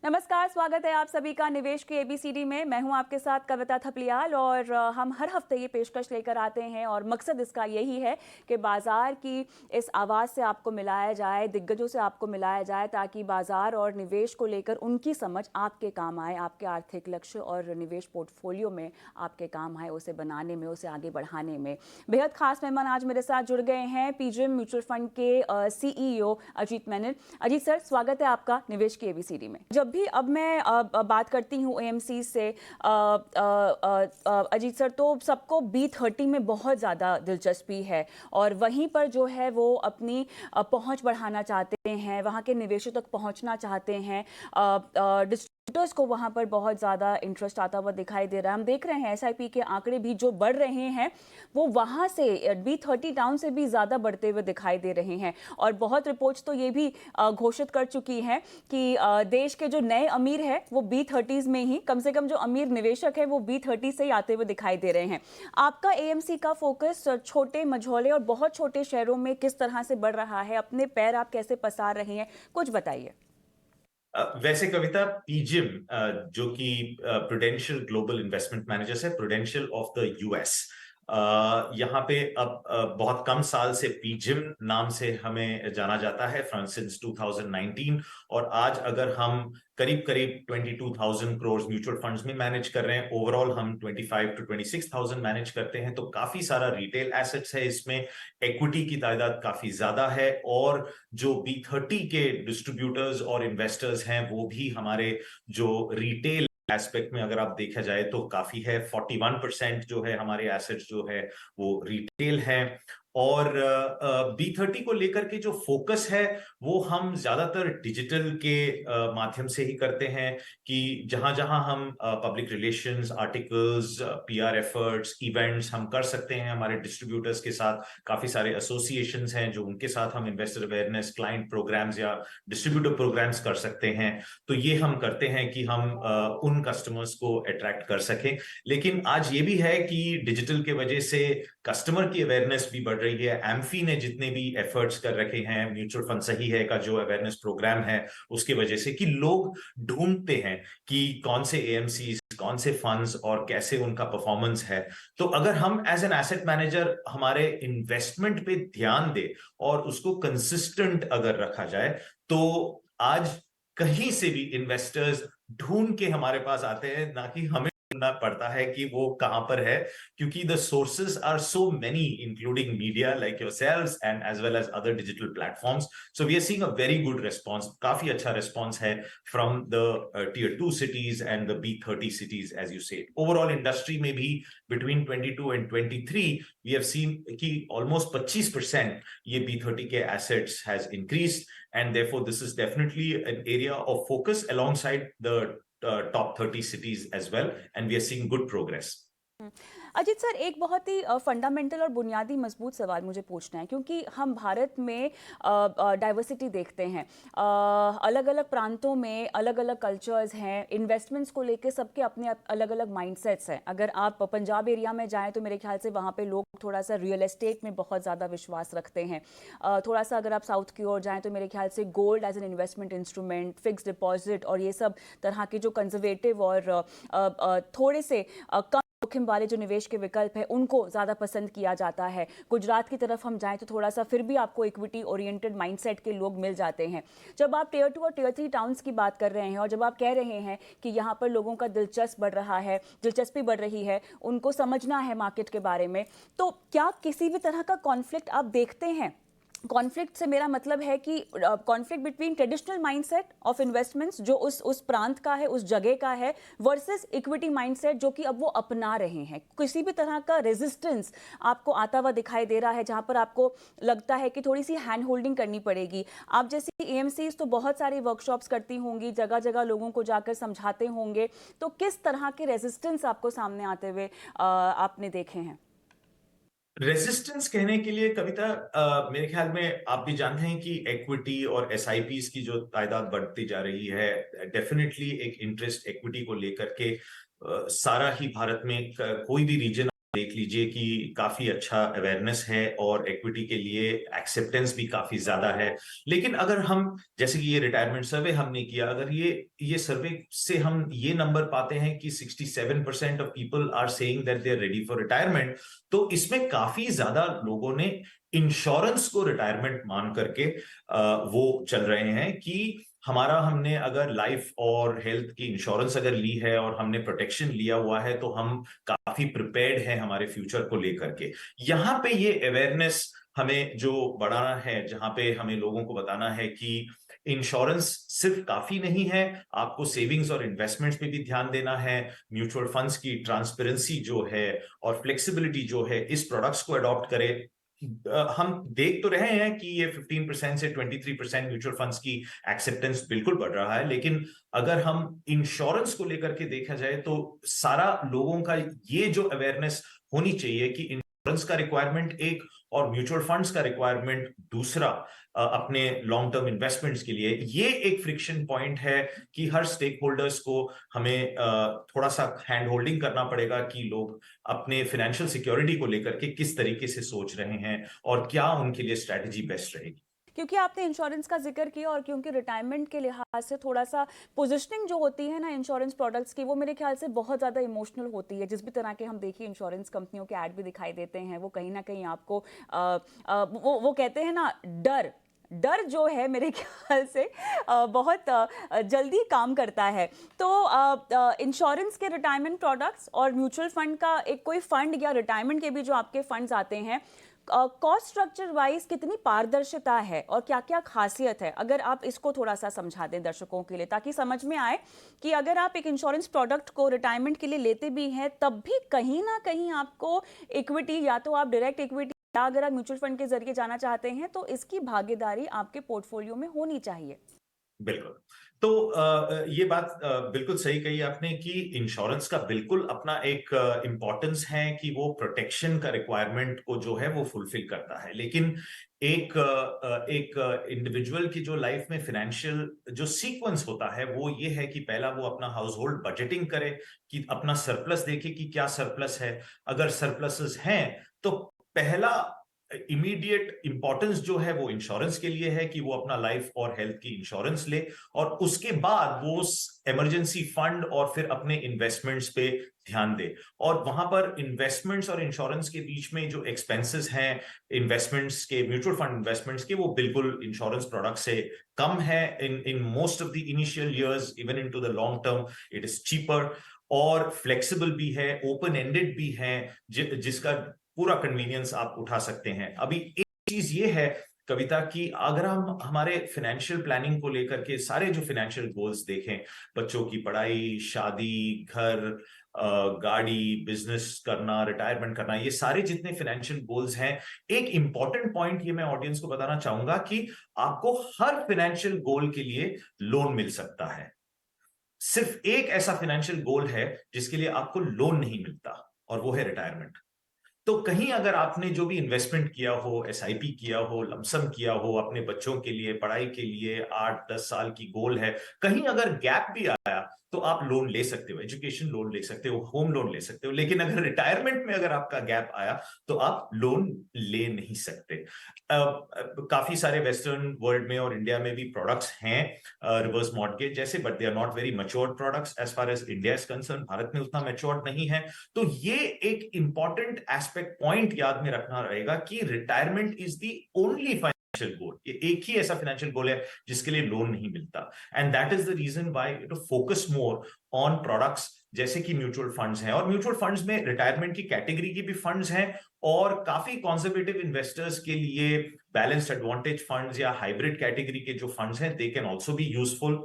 नमस्कार, स्वागत है आप सभी का निवेश के एबीसीडी में। मैं हूं आपके साथ कविता थपलियाल और हम हर हफ्ते ये पेशकश लेकर आते हैं और मकसद इसका यही है कि बाजार की इस आवाज़ से आपको मिलाया जाए, दिग्गजों से आपको मिलाया जाए, ताकि बाजार और निवेश को लेकर उनकी समझ आपके काम आए, आपके आर्थिक लक्ष्य और निवेश पोर्टफोलियो में आपके काम आए, उसे बनाने में, उसे आगे बढ़ाने में। बेहद खास मेहमान आज मेरे साथ जुड़ गए हैं पीजिएम म्यूचुअल फंड के सीईओ अजीत मेनन। अजीत सर, स्वागत है आपका निवेश की एबीसीडी में। जब भी अब मैं बात करती हूँ एएमसी से अजीत सर, तो सबको B30 में बहुत ज़्यादा दिलचस्पी है और वहीं पर जो है वो अपनी पहुंच बढ़ाना चाहते हैं, वहाँ के निवेशों तक पहुंचना चाहते हैं। डिस्ट्रीब्यूटर्स को वहाँ पर बहुत ज़्यादा इंटरेस्ट आता हुआ दिखाई दे रहा है। हम देख रहे हैं एसआईपी के आंकड़े भी जो बढ़ रहे हैं वो वहाँ से B30 टाउन से भी ज़्यादा बढ़ते हुए दिखाई दे रहे हैं। और बहुत रिपोर्ट्स तो ये भी घोषित कर चुकी हैं कि देश के जो नए अमीर है वो B30s में ही, कम से कम जो अमीर निवेशक है वो B30 से ही आते हुए दिखाई दे रहे हैं। आपका एएमसी का फोकस छोटे मझोले और बहुत छोटे शहरों में किस तरह से बढ़ रहा है? अपने पैर आप कैसे पसार रहे हैं, कुछ बताइए। वैसे कविता, पीजिम जो कि प्रूडेंशियल ग्लोबल इन्वेस्टमेंट मैनेजर्स है, प्रूडेंशियल ऑफ द यूएस, यहाँ पे अब बहुत कम साल से पीजिम नाम से हमें जाना जाता है, फ्रॉम सिंस 2019। और आज अगर हम करीब करीब 22,000 करोड़ म्यूचुअल फंड्स में मैनेज कर रहे हैं, ओवरऑल हम 25 to 26,000 मैनेज करते हैं, तो काफी सारा रिटेल एसेट्स है इसमें, इक्विटी की तादाद काफी ज्यादा है, और जो B30 के डिस्ट्रीब्यूटर्स और इन्वेस्टर्स हैं वो भी हमारे जो रिटेल एस्पेक्ट में अगर आप देखा जाए तो काफी है। 41% जो है हमारे एसेट्स जो है वो रिटेल है। और B30 को लेकर के जो फोकस है वो हम ज्यादातर डिजिटल के माध्यम से ही करते हैं, कि जहां जहां हम public relations, articles, PR efforts, events हम कर सकते हैं हमारे डिस्ट्रीब्यूटर्स के साथ। काफी सारे एसोसिएशंस हैं जो उनके साथ हम इन्वेस्टर अवेयरनेस, क्लाइंट प्रोग्राम्स या डिस्ट्रीब्यूटर प्रोग्राम्स कर सकते हैं। तो ये हम करते हैं कि हम उन कस्टमर्स को अट्रैक्ट कर सकें। लेकिन आज ये भी है कि डिजिटल के वजह से कस्टमर की अवेयरनेस भी बढ़ रही है। एम्फी ने जितने भी एफर्ट्स कर रखे हैं, म्यूचुअल फंड सही है का जो अवेयरनेस प्रोग्राम है, उसके वजह से कि लोग ढूंढते हैं कि कौन से एएमसी, कौन से फंड्स और कैसे उनका परफॉर्मेंस है। तो अगर हम एज एन एसेट मैनेजर हमारे इन्वेस्टमेंट पे ध्यान दे और उसको कंसिस्टेंट अगर रखा जाए, तो आज कहीं से भी इन्वेस्टर्स ढूंढ के हमारे पास आते हैं, ना कि हमें ढूंढना पड़ता है कि वो कहां पर है, क्योंकि the sources are so many, including media like yourselves and as well as other digital platforms. So we are seeing a very good response, काफी अच्छा रिस्पांस है from the tier 2 cities and the B30 cities, as you said. Overall industry में भी between 22 and 23 we have seen कि almost 25% ये B30 के assets has increased, and therefore this is definitely an area of focus alongside the top 30 cities as well, and we are seeing good progress. Ajit sir, एक बहुत ही fundamental और बुनियादी मजबूत सवाल मुझे पूछना है, क्योंकि हम भारत में डाइवर्सिटी देखते हैं। अलग अलग प्रांतों में अलग अलग कल्चर्स हैं, इन्वेस्टमेंट्स को लेके सबके अपने अलग अलग माइंडसेट्स हैं। अगर आप पंजाब एरिया में जाएं तो मेरे ख्याल से वहाँ पे लोग थोड़ा सा रियल एस्टेट में बहुत ज़्यादा विश्वास रखते हैं। थोड़ा सा अगर आप साउथ की ओर जाएं तो मेरे ख्याल से gold as an investment instrument, fix deposit और ये सब तरह के जो कंजर्वेटिव और थोड़े से कम जोखिम वाले जो निवेश के विकल्प है उनको ज़्यादा पसंद किया जाता है। गुजरात की तरफ हम जाएं तो थोड़ा सा फिर भी आपको इक्विटी ओरिएंटेड माइंडसेट के लोग मिल जाते हैं। जब आप टियर 2 और टियर 3 टाउन्स की बात कर रहे हैं और जब आप कह रहे हैं कि यहाँ पर लोगों का दिलचस्पी बढ़ रही है, उनको समझना है मार्केट के बारे में, तो क्या किसी भी तरह का कॉन्फ्लिक्ट आप देखते हैं? कॉन्फ्लिक्ट से मेरा मतलब है कि conflict between traditional mindset of investments जो उस प्रांत का है, उस जगह का है, वर्सेस इक्विटी माइंडसेट जो कि अब वो अपना रहे हैं। किसी भी तरह का रेजिस्टेंस आपको आता हुआ दिखाई दे रहा है जहां पर आपको लगता है कि थोड़ी सी हैंड होल्डिंग करनी पड़ेगी? आप जैसी एएमसीज तो बहुत सारी वर्कशॉप्स करती होंगी, जगह जगह लोगों को जाकर समझाते होंगे, तो किस तरह के रेजिस्टेंस आपको सामने आते हुए आपने देखे हैं? रेजिस्टेंस कहने के लिए कविता, मेरे ख्याल में आप भी जानते हैं कि इक्विटी और एसआईपीस की जो तादाद बढ़ती जा रही है, डेफिनेटली एक इंटरेस्ट इक्विटी को लेकर के सारा ही भारत में कोई भी रीजन देख लीजिए कि काफी अच्छा अवेयरनेस है और इक्विटी के लिए एक्सेप्टेंस भी काफी ज्यादा है। लेकिन अगर हम, जैसे कि ये रिटायरमेंट सर्वे हमने किया, अगर ये सर्वे से हम ये नंबर पाते हैं कि 67% of people are saying that they are ready for retirement, तो इसमें काफी ज्यादा लोगों ने इंश्योरेंस को रिटायरमेंट मान करके वो चल रहे हैं कि हमने अगर लाइफ और हेल्थ की इंश्योरेंस अगर ली है और हमने प्रोटेक्शन लिया हुआ है, तो हम काफी प्रिपेयर्ड हैं हमारे फ्यूचर को लेकर के। यहाँ पे ये अवेयरनेस हमें जो बढ़ाना है, जहां पे हमें लोगों को बताना है कि इंश्योरेंस सिर्फ काफी नहीं है, आपको सेविंग्स और इन्वेस्टमेंट्स पे भी ध्यान देना है। म्यूचुअल फंड्स की ट्रांसपेरेंसी जो है और फ्लेक्सिबिलिटी जो है, इस प्रोडक्ट्स को अडॉप्ट करें। हम देख तो रहे हैं कि ये 15% से 23% म्यूचुअल फंड्स की एक्सेप्टेंस बिल्कुल बढ़ रहा है, लेकिन अगर हम इंश्योरेंस को लेकर के देखा जाए तो सारा लोगों का ये जो अवेयरनेस होनी चाहिए कि इंश्योरेंस का रिक्वायरमेंट एक और म्यूचुअल फंड्स का रिक्वायरमेंट दूसरा, अपने लॉन्ग टर्म इन्वेस्टमेंट्स के लिए, ये एक फ्रिक्शन पॉइंट है कि हर स्टेक होल्डर्स को हमें थोड़ा सा हैंड होल्डिंग करना पड़ेगा कि लोग अपने फाइनेंशियल सिक्योरिटी को लेकर के किस तरीके से सोच रहे हैं और क्या उनके लिए स्ट्रैटेजी बेस्ट रहेगी। क्योंकि आपने इंश्योरेंस का जिक्र किया और क्योंकि रिटायरमेंट के लिहाज से थोड़ा सा पोजीशनिंग जो होती है ना इंश्योरेंस प्रोडक्ट्स की, वो मेरे ख्याल से बहुत ज़्यादा इमोशनल होती है। जिस भी तरह के हम देखिए इंश्योरेंस कंपनियों के ऐड भी दिखाई देते हैं, वो कहीं ना कहीं आपको वो कहते हैं ना, डर डर जो है मेरे ख्याल से बहुत जल्दी काम करता है। तो इंश्योरेंस के रिटायरमेंट प्रोडक्ट्स और म्यूचुअल फंड का एक कोई फंड या रिटायरमेंट के भी जो आपके फंड्स आते हैं, कॉस्ट स्ट्रक्चर वाइज कितनी पारदर्शिता है और क्या क्या खासियत है, अगर आप इसको थोड़ा सा समझा दें दर्शकों के लिए, ताकि समझ में आए कि अगर आप एक इंश्योरेंस प्रोडक्ट को रिटायरमेंट के लिए लेते भी हैं, तब भी कहीं ना कहीं आपको इक्विटी, या तो आप डायरेक्ट इक्विटी या अगर आप म्यूचुअल फंड के जरिए जाना चाहते हैं तो इसकी भागीदारी आपके पोर्टफोलियो में होनी चाहिए। बिल्कुल। तो ये बात बिल्कुल सही कही आपने कि इंश्योरेंस का बिल्कुल अपना एक इम्पोर्टेंस है कि वो प्रोटेक्शन का रिक्वायरमेंट को जो है वो फुलफिल करता है। लेकिन एक इंडिविजुअल की जो लाइफ में फाइनेंशियल जो सीक्वेंस होता है वो ये है कि पहला वो अपना हाउस होल्ड बजटिंग करे, कि अपना सरप्लस देखे कि क्या सरप्लस है। अगर सरप्लसेस हैं तो पहला इमीडिएट इंपॉर्टेंस जो है वो इंश्योरेंस के लिए है कि वो अपना लाइफ और हेल्थ की इंश्योरेंस ले, और उसके बाद वो इमरजेंसी फंड और फिर अपने इन्वेस्टमेंट्स पे ध्यान दे। और वहां पर इन्वेस्टमेंट्स और इंश्योरेंस के बीच में जो एक्सपेंसेस हैं इन्वेस्टमेंट्स के, म्यूचुअल फंड इन्वेस्टमेंट्स के, वो बिल्कुल इंश्योरेंस प्रोडक्ट से कम है। In most of the initial years, even into the long term, it is cheaper और फ्लेक्सिबल भी है, ओपन एंडेड भी है, जिसका पूरा कन्वीनियंस आप उठा सकते हैं। अभी एक चीज ये है कविता की, अगर हम हमारे फाइनेंशियल प्लानिंग को लेकर के सारे जो फाइनेंशियल गोल्स देखें, बच्चों की पढ़ाई, शादी, घर, गाड़ी, बिजनेस करना, रिटायरमेंट करना, ये सारे जितने फाइनेंशियल गोल्स हैं, एक इंपॉर्टेंट पॉइंट ये मैं ऑडियंस को बताना चाहूंगा कि आपको हर फाइनेंशियल गोल के लिए लोन मिल सकता है। सिर्फ एक ऐसा फाइनेंशियल गोल है जिसके लिए आपको लोन नहीं मिलता, और वो है रिटायरमेंट। तो कहीं अगर आपने जो भी इन्वेस्टमेंट किया हो, एसआईपी किया हो, लमसम किया हो, अपने बच्चों के लिए पढ़ाई के लिए 8-10 साल की गोल है, कहीं अगर गैप भी आया तो आप लोन ले सकते हो, एजुकेशन लोन ले सकते हो, होम लोन ले सकते हो। लेकिन अगर रिटायरमेंट में अगर आपका गैप आया तो आप लोन ले नहीं सकते। काफी सारे वेस्टर्न वर्ल्ड में और इंडिया में भी प्रोडक्ट्स हैं रिवर्स मॉर्टगेज जैसे, but they are not very matured products as far as India is concern. Bharat में उतना मैच्योर्ड नहीं है। तो ये एक इंपॉर्टेंट एस्पेक्ट पॉइंट याद में रखना रहेगा कि retirement is the only financial goal, ये एक ही ऐसा फाइनेंशियल गोल है जिसके लिए लोन नहीं मिलता। And that is the reason why to focus more on products जैसे कि म्यूचुअल फंड्स हैं। और म्यूचुअल फंड्स में रिटायरमेंट की कैटेगरी की भी फंड्स हैं, और काफी कंजर्वेटिव इन्वेस्टर्स के लिए बैलेंस्ड एडवांटेज फंड्स या हाइब्रिड कैटेगरी के जो फंड्स हैं, they can also be useful.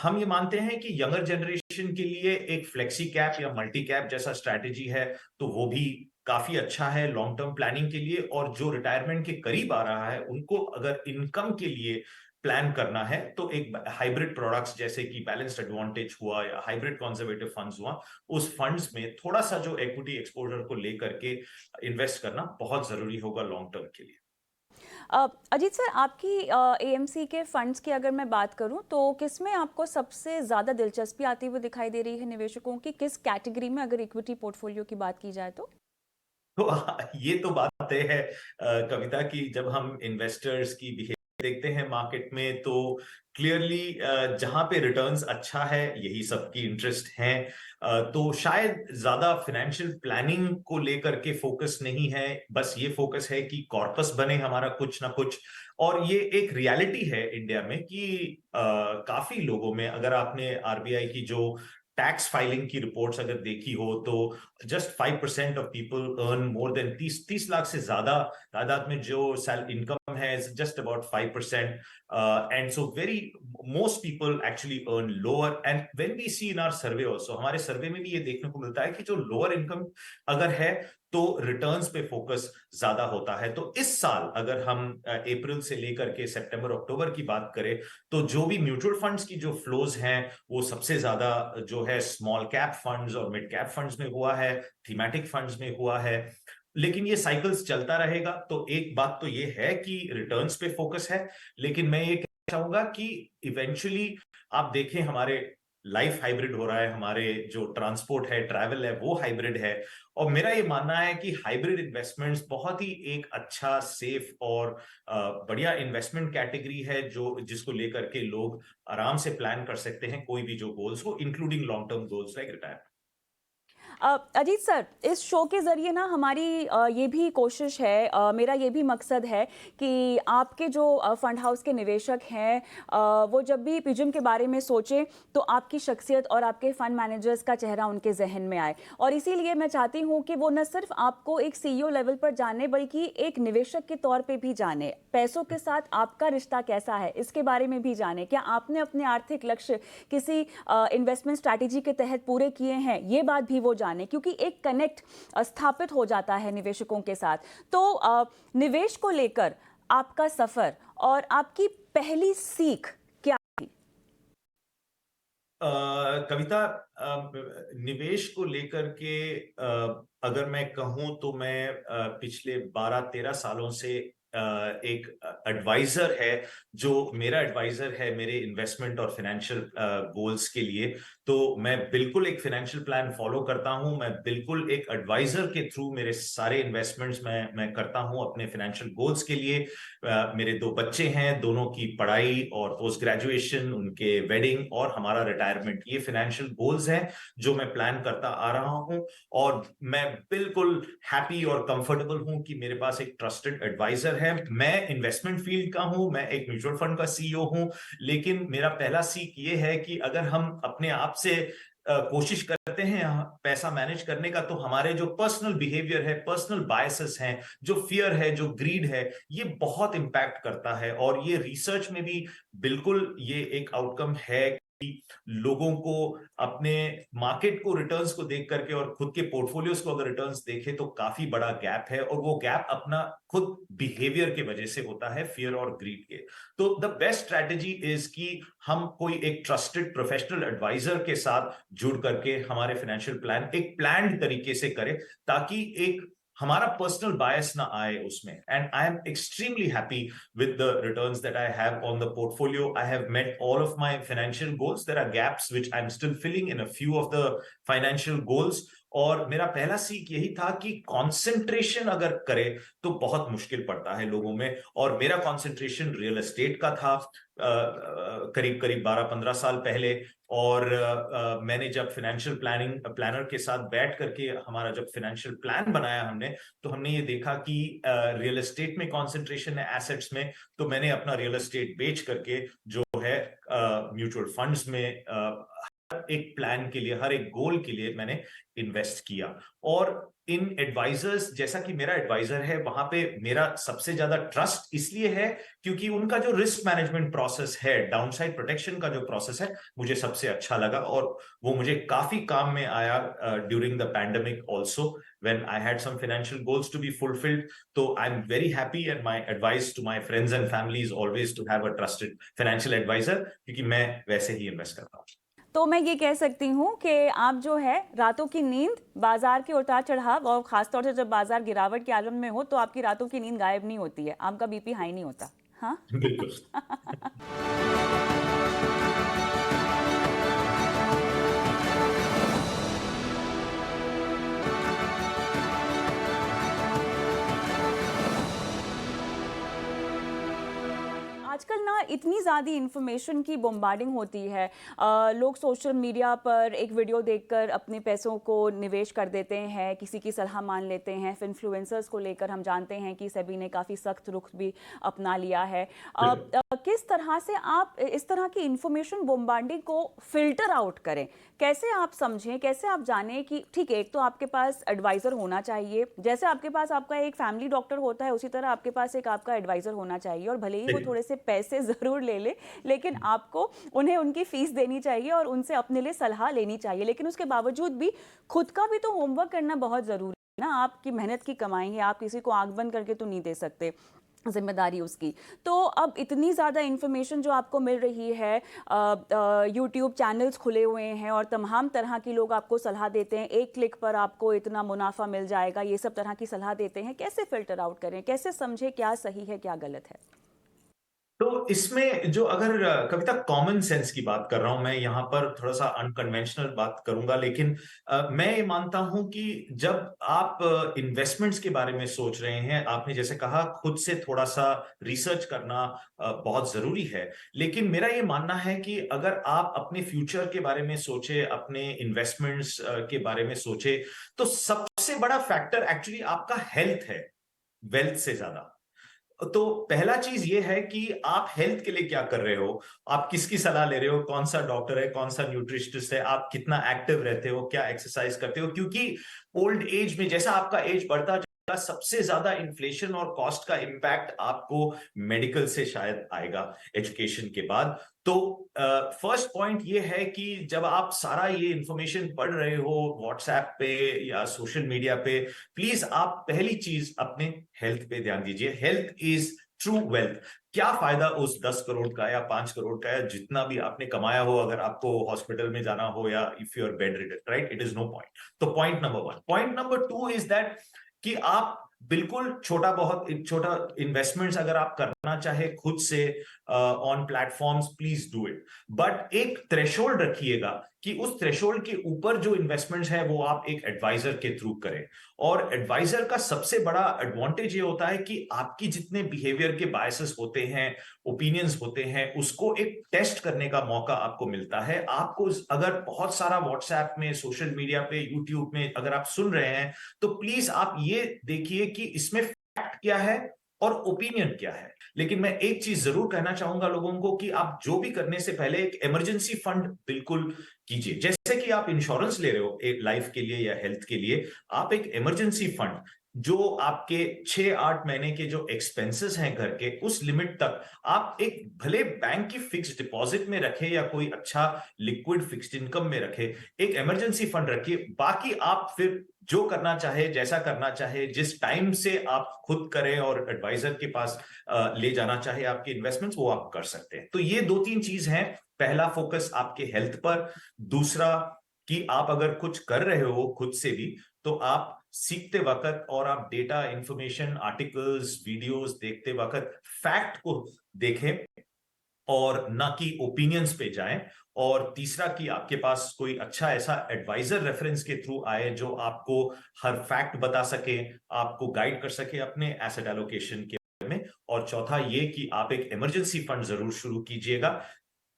हम ये मानते हैं कि यंगर जनरेशन के लिए एक फ्लेक्सी कैप या मल्टी कैप जैसा स्ट्रैटेजी है, तो वो भी काफी अच्छा है लॉन्ग टर्म प्लानिंग के लिए। और जो रिटायरमेंट के करीब आ रहा है उनको अगर इनकम के लिए प्लान करना है तो एक हाइब्रिड प्रोडक्ट्स जैसे कि बैलेंस्ड एडवांटेज हुआ या हाइब्रिड कंजर्वेटिव फंड्स हुआ, उस फंड्स में थोड़ा सा जो इक्विटी एक्सपोजर को लेकर के इन्वेस्ट करना बहुत जरूरी होगा लॉन्ग टर्म के लिए। अजीत सर, आपकी एएमसी के फंड्स की अगर मैं बात करूं तो किसमें आपको सबसे ज़्यादा दिलचस्पी आती हुई दिखाई दे रही है निवेशकों की, किस कैटेगरी में, अगर इक्विटी पोर्टफोलियो की बात की जाए तो? तो ये तो बात तय है कविता की। जब हम इन्वेस्टर्स की बिहेवियर देखते हैं मार्केट में तो क्लियरली जहां पे रिटर्न्स अच्छा है यही सबकी इंटरेस्ट है। तो शायद ज्यादा फाइनेंशियल प्लानिंग को लेकर के फोकस नहीं है, बस ये फोकस है कि कॉर्पस बने हमारा कुछ ना कुछ। और ये एक रियलिटी है इंडिया में कि काफी लोगों में, अगर आपने आरबीआई की जो टैक्स फाइलिंग की रिपोर्ट्स अगर देखी हो तो just 5% of people earn more than 30 lakh से ज्यादा तादाद में जो सेल इनकम है just about 5%। And so very most people actually earn lower. And when we see in our survey also, हमारे सर्वे में भी ये देखने को मिलता है कि जो लोअर इनकम अगर है तो रिटर्न्स पे फोकस ज्यादा होता है। तो इस साल अगर हम अप्रैल से लेकर के सितंबर अक्टूबर की बात करें तो जो भी म्यूचुअल फंड्स की जो फ्लोज हैं वो सबसे ज्यादा जो है स्मॉल कैप फंड्स और मिड कैप फंड्स में हुआ है, थीमेटिक फंड्स में हुआ है। लेकिन ये साइकिल्स चलता रहेगा। तो एक बात तो ये है कि रिटर्न्स पे फोकस है, लेकिन मैं ये कहना चाहूंगा कि इवेंचुअली आप देखें हमारे लाइफ हाइब्रिड हो रहा है, हमारे जो ट्रांसपोर्ट है, ट्रैवल है, वो हाइब्रिड है। और मेरा ये मानना है कि हाइब्रिड इन्वेस्टमेंट्स बहुत ही एक अच्छा, सेफ और बढ़िया इन्वेस्टमेंट कैटेगरी है जो जिसको लेकर के लोग आराम से प्लान कर सकते हैं कोई भी जो गोल्स हो, including long term goals like retirement. Ajit sir, इस शो के ज़रिए ना हमारी ये भी कोशिश है, मेरा ये भी मकसद है कि आपके जो फंड हाउस के निवेशक हैं वो जब भी पिजम के बारे में सोचें तो आपकी शख्सियत और आपके फंड मैनेजर्स का चेहरा उनके जहन में आए। और इसीलिए मैं चाहती हूँ कि वो न सिर्फ आपको एक सीईओ लेवल पर जाने बल्कि एक निवेशक के तौर पे भी जाने। पैसों के साथ आपका रिश्ता कैसा है इसके बारे में भी जाने। क्या आपने अपने आर्थिक लक्ष्य किसी इन्वेस्टमेंट स्ट्रैटेजी के तहत पूरे किए हैं, ये बात भी वो जाने, क्योंकि एक कनेक्ट स्थापित हो जाता है निवेशकों के साथ। तो निवेश को लेकर आपका सफर और आपकी पहली सीख क्या थी? कविता, निवेश को लेकर के अगर मैं कहूं तो मैं पिछले 12-13 सालों से एक एडवाइजर है जो मेरा एडवाइजर है मेरे इन्वेस्टमेंट और फाइनेंशियल गोल्स के लिए। तो मैं बिल्कुल एक फाइनेंशियल प्लान फॉलो करता हूं। मैं बिल्कुल एक एडवाइजर के थ्रू मेरे सारे इन्वेस्टमेंट्स मैं करता हूं अपने फाइनेंशियल गोल्स के लिए। मेरे 2 बच्चे हैं, दोनों की पढ़ाई और पोस्ट ग्रेजुएशन, उनके वेडिंग और हमारा रिटायरमेंट, ये फाइनेंशियल गोल्स हैं जो मैं प्लान करता आ रहा हूं। और मैं बिल्कुल हैप्पी और कंफर्टेबल हूं कि मेरे पास एक ट्रस्टेड एडवाइजर है। मैं इन्वेस्टमेंट फील्ड का हूं, मैं एक म्यूचुअल फंड का सीईओ हूं, लेकिन मेरा पहला सीख ये है कि अगर हम अपने आप से कोशिश करते हैं पैसा मैनेज करने का तो हमारे जो पर्सनल बिहेवियर है, पर्सनल बायसेस हैं, जो फियर है, जो ग्रीड है, ये बहुत इंपैक्ट करता है। और ये रिसर्च में भी बिल्कुल ये एक आउटकम है कि लोगों को अपने मार्केट को रिटर्न्स को देख करके और खुद के पोर्टफोलियोज को अगर रिटर्न्स देखे तो काफी बड़ा गैप है, और वो गैप अपना खुद बिहेवियर के वजह से होता है, फियर और ग्रीड के। तो द बेस्ट स्ट्रैटेजी इज कि हम कोई एक ट्रस्टेड प्रोफेशनल एडवाइजर के साथ जुड़ करके हमारे फाइनेंशियल प्लान एक प्लान्ड तरीके से करें, ताकि एक हमारा पर्सनल बायस ना आए उसमें। And I am extremely happy with the returns that I have on the portfolio. I have met all of my financial goals. There are gaps which I'm still filling in a few of the financial goals. और मेरा पहला सीख यही था कि concentration अगर करे तो बहुत मुश्किल पड़ता है लोगों में। और मेरा कंसंट्रेशन रियल एस्टेट का था करीब करीब 12-15 साल पहले। और मैंने जब फाइनेंशियल प्लानर के साथ बैठ करके हमारा जब फाइनेंशियल प्लान बनाया हमने, तो हमने ये देखा कि रियल एस्टेट में कंसंट्रेशन है एसेट्स में। तो मैंने अपना रियल एस्टेट बेच करके जो है म्यूचुअल फंड्स में एक प्लान के लिए, हर एक गोल के लिए मैंने इन्वेस्ट किया। और इन एडवाइजर्स, जैसा कि मेरा एडवाइजर है, वहां पे मेरा सबसे ज्यादा ट्रस्ट इसलिए है क्योंकि उनका जो रिस्क मैनेजमेंट प्रोसेस है, डाउनसाइड प्रोटेक्शन का जो प्रोसेस है, मुझे सबसे अच्छा लगा। और वो मुझे काफी काम में आया during the pandemic also when I had some financial goals to be fulfilled. तो I am very happy and my advice to my friends and family is always to have a trusted financial adviser, क्योंकि मैं वैसे ही invest करता हूँ। तो मैं ये कह सकती हूँ कि आप जो है रातों की नींद, बाजार के उतार चढ़ाव और खासतौर से जब बाजार गिरावट के आलम में हो तो आपकी रातों की नींद गायब नहीं होती है, आपका बीपी हाई नहीं होता। हाँ। बिल्कुल। आजकल ना इतनी ज़्यादा इन्फॉर्मेशन की बॉम्बार्डिंग होती है। लोग सोशल मीडिया पर एक वीडियो देखकर अपने पैसों को निवेश कर देते हैं, किसी की सलाह मान लेते हैं। फिर इन्फ्लुएंसर्स को लेकर हम जानते हैं कि सेबी ने काफ़ी सख्त रुख भी अपना लिया है। किस तरह से आप इस तरह की इन्फॉर्मेशन बॉम्बार्डिंग को फिल्टर आउट करें? कैसे आप समझें, कैसे आप जानें कि ठीक है, एक तो आपके पास एडवाइज़र होना चाहिए, जैसे आपके पास आपका एक फैमिली डॉक्टर होता है उसी तरह आपके पास एक आपका एडवाइज़र होना चाहिए, और भले ही वो थोड़े से पैसे ज़रूर ले ले, लेकिन आपको उन्हें उनकी फ़ीस देनी चाहिए और उनसे अपने लिए सलाह लेनी चाहिए। लेकिन उसके बावजूद भी खुद का भी तो होमवर्क करना बहुत ज़रूरी है ना। आपकी मेहनत की कमाई है, आप किसी को आंख बंद करके तो नहीं दे सकते, जिम्मेदारी उसकी। तो अब इतनी ज़्यादा इन्फॉर्मेशन जो आपको मिल रही है, यूट्यूब चैनल्स खुले हुए हैं और तमाम तरह की लोग आपको सलाह देते हैं, एक क्लिक पर आपको इतना मुनाफा मिल जाएगा, ये सब तरह की सलाह देते हैं। कैसे फ़िल्टर आउट करें, कैसे समझें क्या सही है क्या गलत है? तो इसमें जो अगर कविता कॉमन सेंस की बात कर रहा हूं, मैं यहाँ पर थोड़ा सा अनकन्वेंशनल बात करूंगा, लेकिन मैं ये मानता हूं कि जब आप इन्वेस्टमेंट्स के बारे में सोच रहे हैं, आपने जैसे कहा खुद से थोड़ा सा रिसर्च करना बहुत जरूरी है। लेकिन मेरा ये मानना है कि अगर आप अपने फ्यूचर के बारे में सोचे, अपने इन्वेस्टमेंट्स के बारे में सोचे, तो सबसे बड़ा फैक्टर एक्चुअली आपका हेल्थ है, वेल्थ से ज्यादा। तो पहला चीज ये है कि आप हेल्थ के लिए क्या कर रहे हो, आप किसकी सलाह ले रहे हो, कौन सा डॉक्टर है, कौन सा न्यूट्रिशनिस्ट है, आप कितना एक्टिव रहते हो, क्या एक्सरसाइज करते हो। क्योंकि ओल्ड एज में जैसा आपका एज बढ़ता जाएगा, सबसे ज्यादा इन्फ्लेशन और कॉस्ट का इंपैक्ट आपको मेडिकल से शायद आएगा एजुकेशन के बाद। तो फर्स्ट पॉइंट ये है कि जब आप सारा ये इंफॉर्मेशन पढ़ रहे हो व्हाट्सएप पे या सोशल मीडिया पे, प्लीज आप पहली चीज अपने हेल्थ पे ध्यान दीजिए। Health is true wealth. क्या फायदा उस 10 करोड़ का या 5 करोड़ का या जितना भी आपने कमाया हो, अगर आपको हॉस्पिटल में जाना हो या if you are bedridden, right, it is no point. तो point number 1। Point number 2 is that कि आप बिल्कुल छोटा इन्वेस्टमेंट्स अगर आप करना चाहे खुद से on platforms, please do it. But एक थ्रेशोल्ड रखिएगा कि उस थ्रेशोल्ड के ऊपर जो इन्वेस्टमेंट्स है वो आप एक एडवाइजर के थ्रू करें। और एडवाइजर का सबसे बड़ा एडवांटेज ये होता है कि आपकी जितने बिहेवियर के बायसेस होते हैं, ओपिनियंस होते हैं, उसको एक टेस्ट करने का मौका आपको मिलता है। आपको अगर बहुत सारा व्हाट्सएप में, सोशल मीडिया पे, यूट्यूब में अगर आप सुन रहे हैं, तो प्लीज आप ये देखिए कि इसमें फैक्ट क्या है और ओपिनियन क्या है। लेकिन मैं एक चीज जरूर कहना चाहूंगा लोगों को कि आप जो भी करने से पहले एक इमरजेंसी फंड बिल्कुल कीजिए। जैसे कि आप इंश्योरेंस ले रहे हो एक लाइफ के लिए या हेल्थ के लिए, आप एक इमरजेंसी फंड जो आपके 6-8 महीने के जो एक्सपेंसेस हैं घर के, उस लिमिट तक आप एक भले बैंक की फिक्स्ड डिपॉजिट में रखे या कोई अच्छा लिक्विड फिक्स्ड इनकम में रखे, एक इमरजेंसी फंड रखिए। बाकी आप फिर जो करना चाहे, जैसा करना चाहे, जिस टाइम से आप खुद करें और एडवाइजर के पास ले जाना चाहे आपके इन्वेस्टमेंट्स, वो आप कर सकते हैं। तो ये 2-3 चीज हैं। पहला फोकस आपके हेल्थ पर, दूसरा कि आप अगर कुछ कर रहे हो खुद से भी, तो आप सीखते वक्त और आप डेटा, इंफॉर्मेशन, आर्टिकल्स, वीडियोस देखते वक्त फैक्ट को देखें और ना कि ओपिनियंस पे जाएं। और तीसरा कि आपके पास कोई अच्छा ऐसा एडवाइजर रेफरेंस के थ्रू आए जो आपको हर फैक्ट बता सके, आपको गाइड कर सके अपने एसेट एलोकेशन के बारे में। और चौथा ये कि आप एक इमरजेंसी फंड जरूर शुरू कीजिएगा,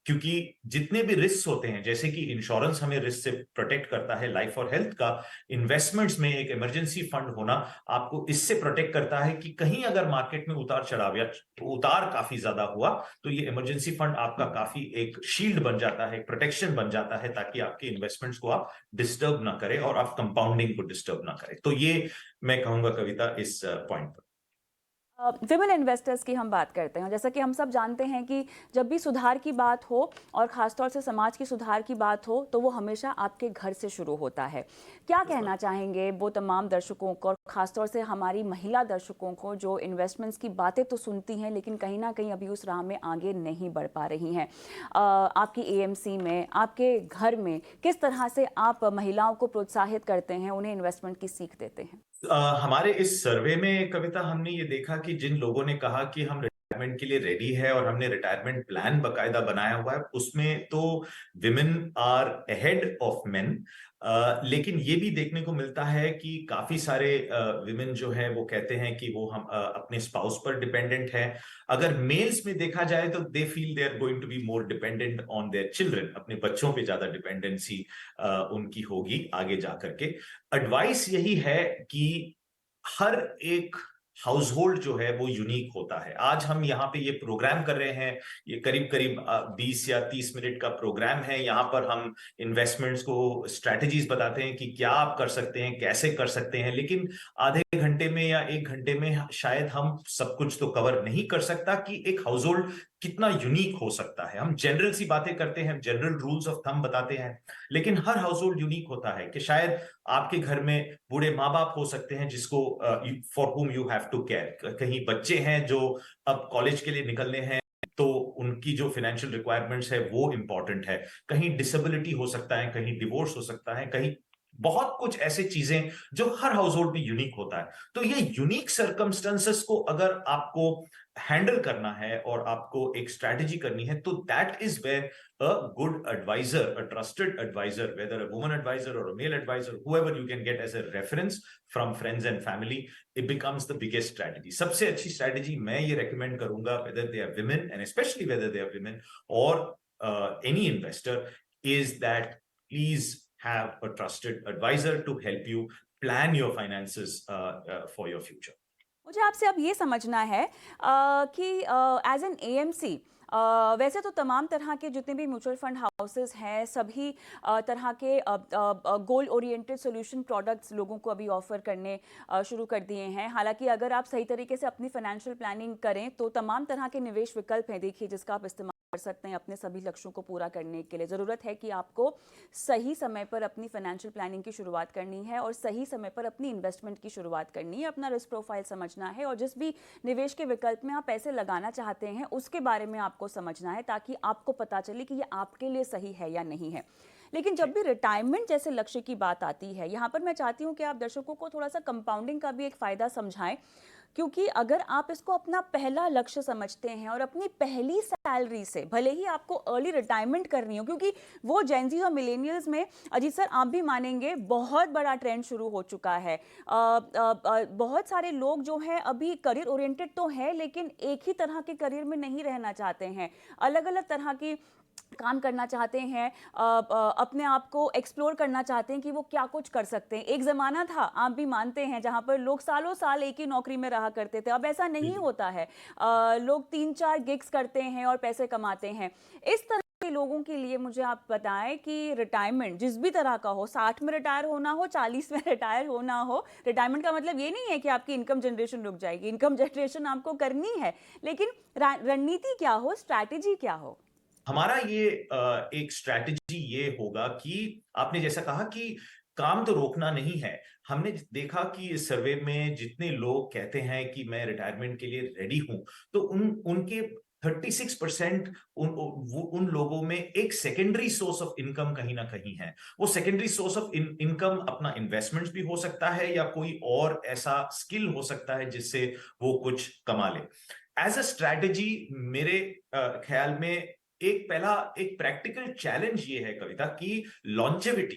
क्योंकि जितने भी रिस्क होते हैं, जैसे कि इंश्योरेंस हमें रिस्क से प्रोटेक्ट करता है लाइफ और हेल्थ का, इन्वेस्टमेंट्स में एक इमरजेंसी फंड होना आपको इससे प्रोटेक्ट करता है कि कहीं अगर मार्केट में उतार चढ़ाव या उतार काफी ज्यादा हुआ, तो ये इमरजेंसी फंड आपका काफी एक शील्ड बन जाता है, प्रोटेक्शन बन जाता है, ताकि आपके इन्वेस्टमेंट्स को आप डिस्टर्ब ना करें और आप कंपाउंडिंग को डिस्टर्ब ना करें। तो ये मैं कहूंगा कविता इस पॉइंट पर। विमेन इन्वेस्टर्स की हम बात करते हैं। जैसा कि हम सब जानते हैं कि जब भी सुधार की बात हो और ख़ासतौर से समाज की सुधार की बात हो, तो वो हमेशा आपके घर से शुरू होता है। क्या कहना चाहेंगे वो तमाम दर्शकों को और खासतौर से हमारी महिला दर्शकों को जो इन्वेस्टमेंट्स की बातें तो सुनती हैं लेकिन कहीं ना कहीं अभी उस राह में आगे नहीं बढ़ पा रही हैं। आपकी एएमसी में, आपके घर में किस तरह से आप महिलाओं को प्रोत्साहित करते हैं, उन्हें इन्वेस्टमेंट की सीख देते हैं? हमारे इस सर्वे में कविता हमने ये देखा कि जिन लोगों ने कहा कि हम रिटायरमेंट के लिए रेडी है और हमने रिटायरमेंट प्लान बकायदा बनाया हुआ है, उसमें तो women are ahead of men. लेकिन ये भी देखने को मिलता है कि काफी सारे विमेन जो है वो कहते हैं कि वो हम अपने स्पाउस पर डिपेंडेंट है। अगर मेल्स में देखा जाए तो they feel they are going to be more dependent on their children, अपने बच्चों पे ज्यादा डिपेंडेंसी उनकी होगी आगे जाकर के। एडवाइस यही है कि हर एक हाउस होल्ड जो है वो यूनिक होता है। आज हम यहाँ पे ये प्रोग्राम कर रहे हैं, ये करीब करीब 20 या 30 मिनट का प्रोग्राम है। यहाँ पर हम इन्वेस्टमेंट्स को स्ट्रैटेजीज बताते हैं कि क्या आप कर सकते हैं, कैसे कर सकते हैं, लेकिन आधे घंटे में या 1 घंटे में शायद हम सब कुछ तो कवर नहीं कर सकता कि एक हाउस होल्ड कितना यूनिक हो सकता है। हम जनरल सी बातें करते हैं, जनरल रूल्स ऑफ थंब बताते हैं, लेकिन हर हाउस होल्ड यूनिक होता है। कि शायद आपके घर में बूढ़े माँ बाप हो सकते हैं जिसको for whom you have to care, कहीं बच्चे हैं जो अब कॉलेज के लिए निकलने हैं तो उनकी जो फाइनेंशियल रिक्वायरमेंट्स है वो इंपॉर्टेंट है, कहीं डिसेबिलिटी हो सकता है, कहीं डिवोर्स हो सकता है, कहीं बहुत कुछ ऐसे चीजें जो हर हाउस होल्ड में यूनिक होता है। तो ये यूनिक सर्कमस्टेंसेस को अगर आपको हैंडल करना है और आपको एक स्ट्रैटेजी करनी है, तो that is where a good advisor, a trusted advisor, whether a woman advisor or a male advisor, whoever you can get as a reference from friends and family, it becomes the biggest strategy. सबसे अच्छी strategy मैं ये recommend करूंगा, whether they are women and especially whether they are women or any investor, is that please have a trusted advisor to help you plan your finances for your future. मुझे आपसे अब ये समझना है कि एज एन एएमसी वैसे तो तमाम तरह के जितने भी म्यूचुअल फंड हाउसेस हैं सभी तरह के गोल ओरिएंटेड सोल्यूशन प्रोडक्ट्स लोगों को अभी ऑफर करने शुरू कर दिए हैं। हालांकि अगर आप सही तरीके से अपनी फाइनेंशियल प्लानिंग करें तो तमाम तरह के निवेश विकल्प हैं, देखिए, जिसका आप इस्तेमाल कर सकते हैं अपने सभी लक्ष्यों को पूरा करने के लिए। ज़रूरत है कि आपको सही समय पर अपनी फाइनेंशियल प्लानिंग की शुरुआत करनी है और सही समय पर अपनी इन्वेस्टमेंट की शुरुआत करनी है, अपना रिस्क प्रोफाइल समझना है और जिस भी निवेश के विकल्प में आप पैसे लगाना चाहते हैं उसके बारे में आपको समझना है ताकि आपको पता चले कि ये आपके लिए सही है या नहीं है। लेकिन जब भी रिटायरमेंट जैसे लक्ष्य की बात आती है, यहाँ पर मैं चाहती हूँ कि आप दर्शकों को थोड़ा सा कंपाउंडिंग का भी एक फ़ायदा समझाएं, क्योंकि अगर आप इसको अपना पहला लक्ष्य समझते हैं और अपनी पहली सैलरी से भले ही आपको अर्ली रिटायरमेंट करनी हो, क्योंकि वो जेनजी और मिलेनियल्स में, अजीत सर आप भी मानेंगे, बहुत बड़ा ट्रेंड शुरू हो चुका है। बहुत सारे लोग जो हैं अभी करियर ओरिएंटेड तो है लेकिन एक ही तरह के करियर में नहीं रहना चाहते हैं, अलग अलग तरह की काम करना चाहते हैं, अपने आप को एक्सप्लोर करना चाहते हैं कि वो क्या कुछ कर सकते हैं। एक ज़माना था, आप भी मानते हैं, जहाँ पर लोग सालों साल एक ही नौकरी में रहा करते थे। अब ऐसा नहीं होता है, लोग 3-4 गिग्स करते हैं और पैसे कमाते हैं। इस तरह के लोगों के लिए मुझे आप बताएं कि रिटायरमेंट जिस भी तरह का हो, 60 में रिटायर होना हो, 40 में रिटायर होना हो, रिटायरमेंट का मतलब ये नहीं है कि आपकी इनकम जनरेशन रुक जाएगी, इनकम जनरेशन आपको करनी है, लेकिन रणनीति क्या हो, स्ट्रैटेजी क्या हो? हमारा ये एक स्ट्रैटेजी ये होगा कि आपने जैसा कहा कि काम तो रोकना नहीं है। हमने देखा कि इस सर्वे में जितने लोग कहते हैं कि मैं रिटायरमेंट के लिए रेडी हूं, तो उनके 36% उन लोगों में एक सेकेंडरी सोर्स ऑफ इनकम कहीं ना कहीं है। वो सेकेंडरी सोर्स ऑफ इनकम अपना इन्वेस्टमेंट्स भी हो सकता है या कोई और ऐसा स्किल हो सकता है जिससे वो कुछ कमा ले। एज अ स्ट्रैटेजी मेरे ख्याल में एक प्रैक्टिकल चैलेंज ये है कविता की लॉन्जेविटी,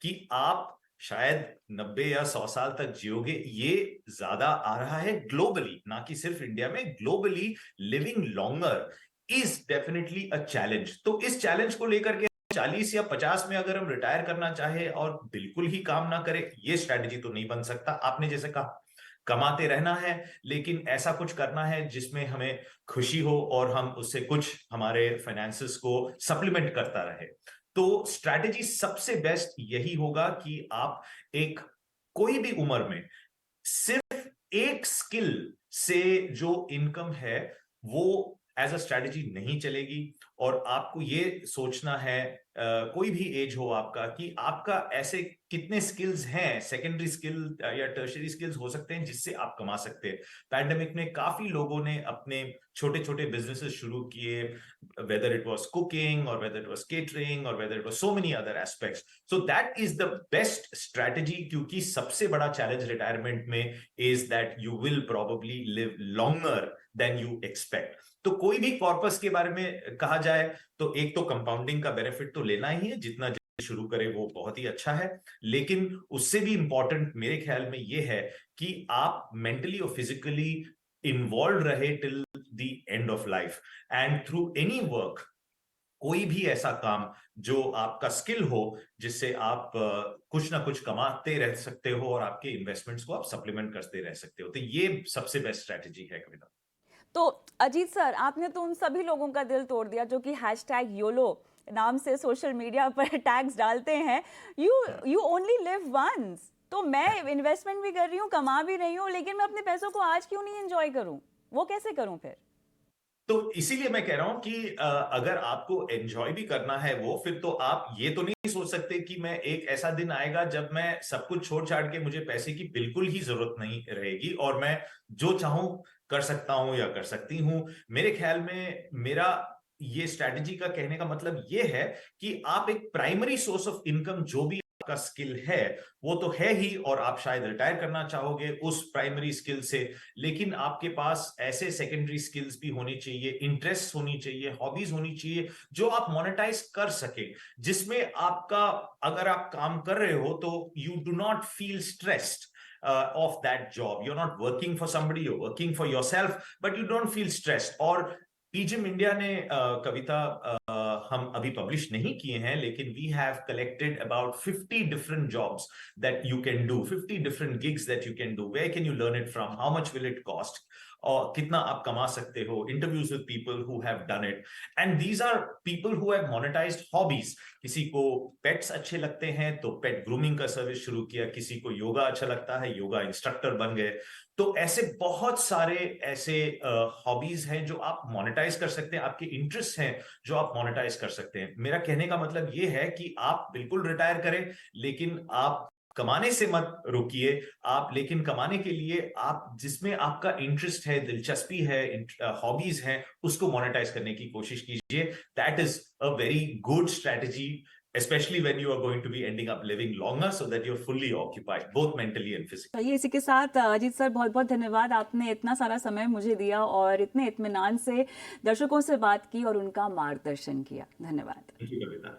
कि आप शायद 90 या 100 साल तक जियोगे, ये ज्यादा आ रहा है ग्लोबली, ना कि सिर्फ इंडिया में। Globally living longer is definitely a challenge. तो इस चैलेंज को लेकर के 40 या 50 में अगर हम रिटायर करना चाहे और बिल्कुल ही काम ना करें, ये स्ट्रैटेजी तो नहीं बन सकता। आपने जैसे कहा, कमाते रहना है, लेकिन ऐसा कुछ करना है जिसमें हमें खुशी हो और हम उससे कुछ हमारे फाइनेंसेस को सप्लीमेंट करता रहे। तो स्ट्रैटेजी सबसे बेस्ट यही होगा कि आप एक कोई भी उम्र में सिर्फ एक स्किल से जो इनकम है वो एज अ स्ट्रैटेजी नहीं चलेगी। और आपको ये सोचना है, कोई भी एज हो आपका, कि आपका ऐसे कितने स्किल्स हैं, सेकेंडरी स्किल या टर्शियरी स्किल्स हो सकते हैं जिससे आप कमा सकते हैं। पैंडेमिक में काफी लोगों ने अपने छोटे छोटे बिजनेसेस शुरू किए, whether it was cooking or whether it was catering or whether it was so many other aspects. So that is the best strategy, क्योंकि सबसे बड़ा चैलेंज रिटायरमेंट में is that you will probably live longer than you expect. तो कोई भी corpus के बारे में कहा जाए तो एक तो कंपाउंडिंग का बेनिफिट तो लेना ही है, जितना जल्दी शुरू करे वो बहुत ही अच्छा है। लेकिन उससे भी इंपॉर्टेंट मेरे ख्याल में ये है कि आप मेंटली और फिजिकली इन्वॉल्व रहे till the end of life, and through any work, कोई भी ऐसा काम जो आपका स्किल हो, जिससे आप कुछ ना कुछ कमाते रह सकते हो और आपके इन्वेस्टमेंट्स को आप सप्लीमेंट करते रह सकते हो। तो ये सबसे बेस्ट स्ट्रेटेजी है कविता। तो अजीत सर, आपने तो उन सभी लोगों का दिल तोड़ दिया जो कि हैशटैग योलो नाम से सोशल मीडिया पर टैग्स डालते हैं। You you only live once. तो मैं इन्वेस्टमेंट भी कर रही हूँ, कमा भी रही हूँ, लेकिन मैं अपने पैसों को आज क्यों नहीं एंजॉय करूँ? वो कैसे करूँ फिर? तो इसीलिए मैं कह रहा हूं कि अगर आपको एंजॉय भी करना है वो, फिर तो आप ये तो नहीं सोच सकते कि मैं एक ऐसा दिन आएगा जब मैं सब कुछ छोड़ छाड़ के मुझे पैसे की बिल्कुल ही जरूरत नहीं रहेगी और मैं जो चाहूं कर सकता हूं या कर सकती हूं। मेरे ख्याल में मेरा ये स्ट्रैटेजी का कहने का मतलब ये है कि आप एक प्राइमरी सोर्स ऑफ इनकम, जो भी आपका स्किल है वो तो है ही, और आप शायद रिटायर करना चाहोगे उस प्राइमरी स्किल से, लेकिन आपके पास ऐसे सेकेंडरी स्किल्स भी होनी चाहिए, इंटरेस्ट होनी चाहिए, हॉबीज होनी चाहिए जो आप मोनेटाइज कर सके, जिसमें आपका, अगर आप काम कर रहे हो तो you do not feel stressed of that job. You're not working for somebody, you're working for yourself, but you don't feel stressed. और पीजिम इंडिया ने कविता, हम अभी पब्लिश नहीं किए हैं, लेकिन we have collected about 50 different jobs that you can do, 50 different gigs that you can do, where can you learn it from, how much will it cost, और कितना आप कमा सकते हो, interviews with people who have done it, and these are people who have monetized hobbies. किसी को pets अच्छे लगते हैं तो पेट ग्रूमिंग का सर्विस शुरू किया, किसी को योगा अच्छा लगता है, योगा इंस्ट्रक्टर बन गए। तो ऐसे बहुत सारे ऐसे हॉबीज हैं जो आप मोनेटाइज कर सकते हैं, आपके इंटरेस्ट हैं जो आप मोनेटाइज कर सकते हैं। मेरा कहने का मतलब ये है कि आप बिल्कुल रिटायर करें, लेकिन आप कमाने से मत रुकिए। आप लेकिन कमाने के लिए आप जिसमें आपका इंटरेस्ट है, दिलचस्पी है, हॉबीज हैं, उसको मोनेटाइज करने की कोशिश कीजिए। That is a very good strategy, especially when you are going to be ending up living longer, so that you're fully occupied both mentally and physically. चलिए, इसी के साथ अजीत सर, बहुत बहुत धन्यवाद, आपने इतना सारा समय मुझे दिया और इतने इत्मीनान से दर्शकों से बात की और उनका मार्गदर्शन किया। धन्यवाद। Thank you, Kavita.